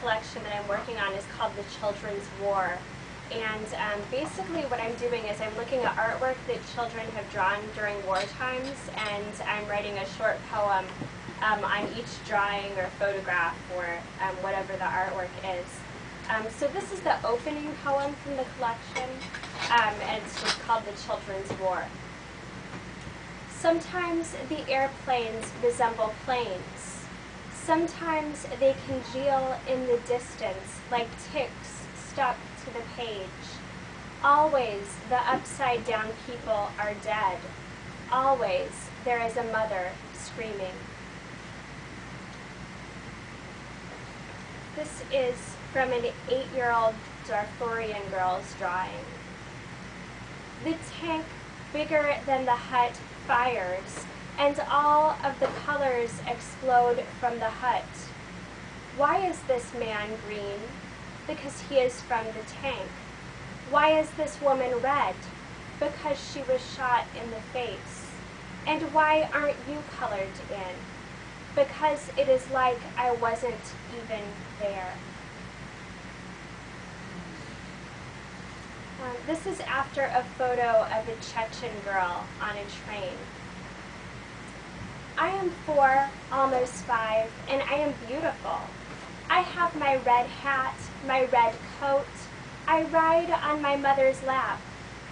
collection that I'm working on is called the Children's War. And basically what I'm doing is I'm looking at artwork that children have drawn during war times, and I'm writing a short poem on each drawing or photograph or whatever the artwork is. So this is the opening poem from the collection, and it's just called The Children's War. Sometimes the airplanes resemble planes. Sometimes they congeal in the distance like ticks stuck to the page. Always the upside-down people are dead. Always there is a mother screaming. This is from an 8-year-old Darfurian girl's drawing. The tank, bigger than the hut, fires, and all of the colors explode from the hut. Why is this man green? Because he is from the tank. Why is this woman red? Because she was shot in the face. And why aren't you colored in? Because it is like I wasn't even there. This is after a photo of a Chechen girl on a train. I am 4, almost 5, and I am beautiful. I have my red hat, my red coat. I ride on my mother's lap.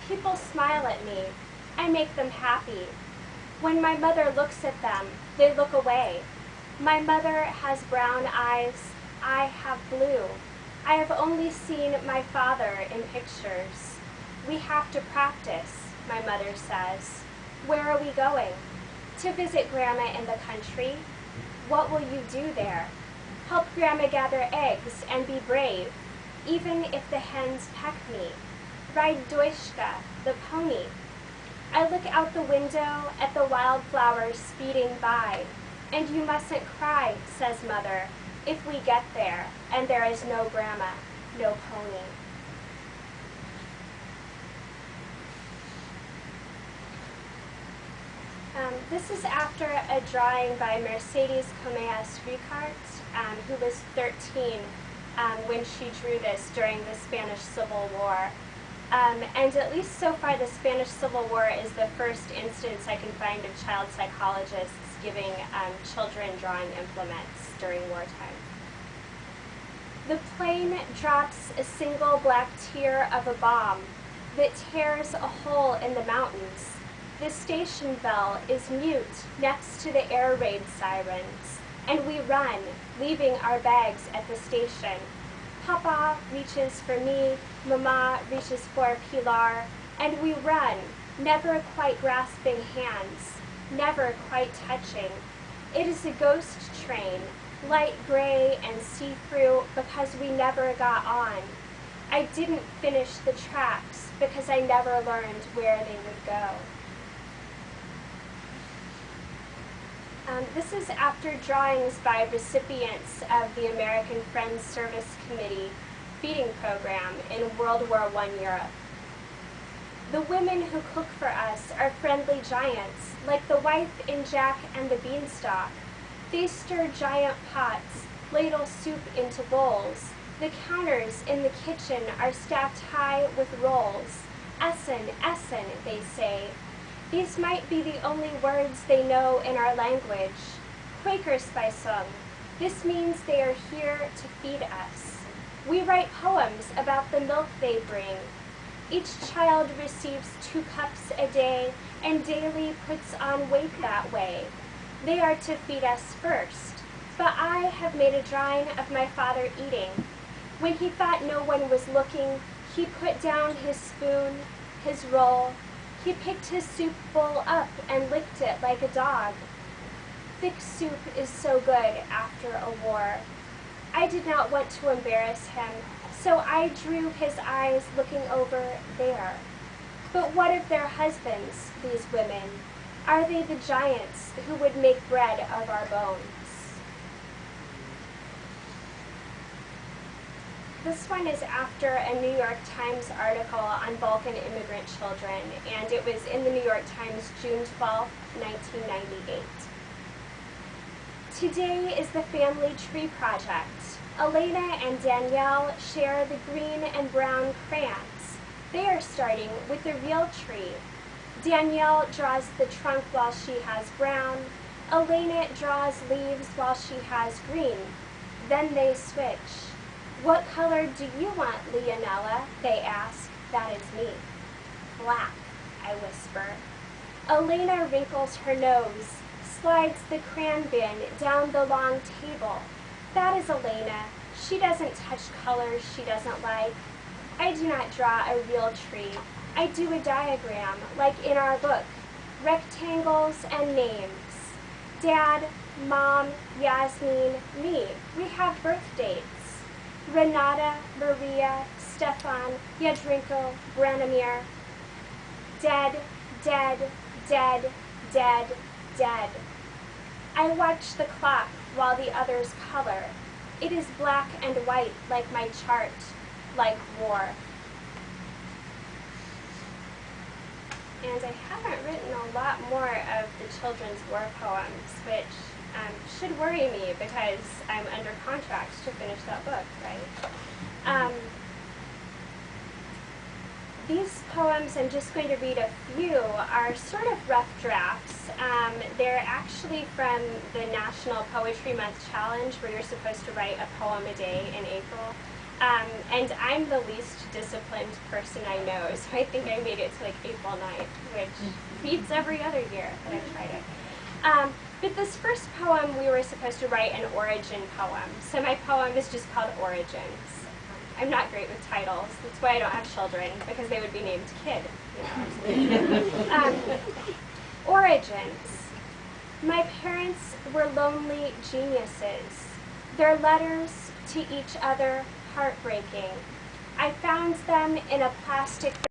People smile at me. I make them happy. When my mother looks at them, they look away. My mother has brown eyes. I have blue. I have only seen my father in pictures. We have to practice, my mother says. Where are we going? To visit Grandma in the country. What will you do there? Help Grandma gather eggs and be brave, even if the hens peck me. Ride Doishka, the pony. I look out the window at the wildflowers speeding by. And you mustn't cry, says Mother, if we get there and there is no Grandma, no pony. This is after a drawing by Mercedes Comeas Ricart, who was 13 when she drew this during the Spanish Civil War. And at least so far, the Spanish Civil War is the first instance I can find of child psychologists giving children drawing implements during wartime. The plane drops a single black tear of a bomb that tears a hole in the mountains. The station bell is mute next to the air raid sirens, and we run, leaving our bags at the station. Papa reaches for me, Mama reaches for Pilar, and we run, never quite grasping hands, never quite touching. It is a ghost train, light gray and see-through because we never got on. I didn't finish the tracks because I never learned where they would go. This is after drawings by recipients of the American Friends Service Committee feeding program in World War I Europe. The women who cook for us are friendly giants, like the wife in Jack and the Beanstalk. They stir giant pots, ladle soup into bowls. The counters in the kitchen are stacked high with rolls. Essen, Essen, they say. These might be the only words they know in our language. Quakerspeisung. This means they are here to feed us. We write poems about the milk they bring. Each child receives 2 cups a day and daily puts on weight that way. They are to feed us first, but I have made a drawing of my father eating. When he thought no one was looking, he put down his spoon, his roll. He picked his soup bowl up and licked it like a dog. Thick soup is so good after a war. I did not want to embarrass him, so I drew his eyes looking over there. But what of their husbands, these women? Are they the giants who would make bread of our bones? This one is after a New York Times article on Balkan immigrant children, and it was in the New York Times June 12, 1998. Today is the Family Tree Project. Elena and Danielle share the green and brown crayons. They are starting with a real tree. Danielle draws the trunk while she has brown. Elena draws leaves while she has green. Then they switch. "What color do you want, Leonella?" they ask. "That is me." "Black," I whisper. Elena wrinkles her nose, slides the crayon bin down the long table. That is Elena. She doesn't touch colors she doesn't like. I do not draw a real tree. I do a diagram, like in our book, rectangles and names. Dad, Mom, Yasmin, me. We have birth dates. Renata, Maria, Stefan, Yadrinko, Branimir. Dead, dead, dead, dead, dead. I watch the clock while the others color. It is black and white like my chart, like war. And I haven't written a lot more of the Children's War poems, which should worry me because I'm under contract to finish that book, right? These poems, I'm just going to read a few, are sort of rough drafts. They're actually from the National Poetry Month Challenge, where you're supposed to write a poem a day in April. And I'm the least disciplined person I know, so I think I made it to like April 9th, which beats every other year that I've tried it. But this first poem, we were supposed to write an origin poem. So my poem is just called Origins. I'm not great with titles. That's why I don't have children, because they would be named Kid. You know. Origins. My parents were lonely geniuses. Their letters to each other heartbreaking. I found them in a plastic